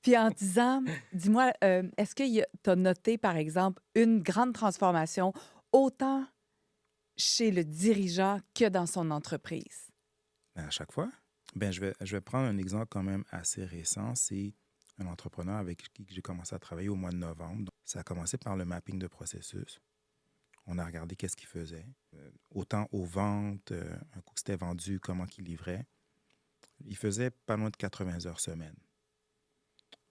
Puis en 10 ans, dis-moi, est-ce que tu as noté, par exemple, une grande transformation autant chez le dirigeant que dans son entreprise? Ben, à chaque fois, je vais prendre un exemple quand même assez récent. C'est un entrepreneur avec qui j'ai commencé à travailler au mois de novembre. Donc, ça a commencé par le mapping de processus. On a regardé qu'est-ce qu'il faisait, autant aux ventes, un coup que c'était vendu, comment qu'il livrait. Il faisait pas loin de 80 heures semaine.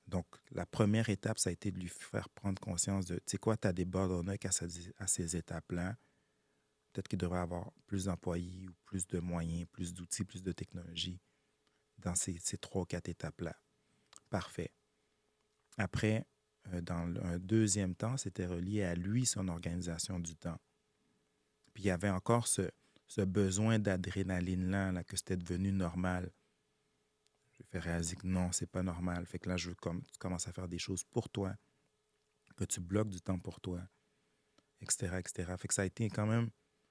Donc, la première étape, ça a été de lui faire prendre conscience de, tu sais quoi, tu as des bottlenecks à ces étapes-là. Peut-être qu'il devrait avoir plus d'employés ou plus de moyens, plus d'outils, plus de technologies dans ces trois ou quatre étapes-là. Parfait. Après, un deuxième temps, c'était relié à lui, son organisation du temps. Puis il y avait encore ce besoin d'adrénaline-là, là, que c'était devenu normal. Je fait réaliser que non, c'est pas normal. Fait que là, tu commences à faire des choses pour toi, que tu bloques du temps pour toi, etc., etc. Fait que ça a été quand même,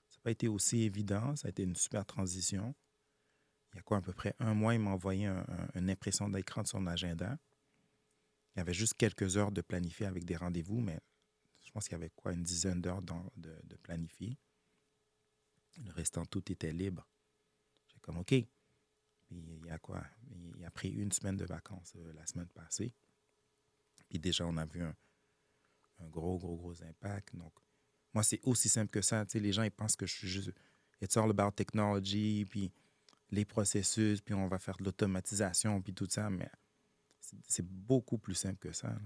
ça n'a pas été aussi évident, ça a été une super transition. Il y a quoi, à peu près un mois, il m'a envoyé une impression d'écran de son agenda. Il y avait juste quelques heures de planifier avec des rendez-vous, mais je pense qu'il y avait quoi, une dizaine d'heures de planifier. Le restant, tout était libre. J'ai comme, OK. Puis il y a quoi? Il a pris une semaine de vacances la semaine passée. Puis déjà, on a vu un gros, gros, gros impact. Donc, moi, c'est aussi simple que ça. Tu sais, les gens, ils pensent que je suis juste... It's all about technology, puis les processus, puis on va faire de l'automatisation, puis tout ça. Mais c'est beaucoup plus simple que ça, là.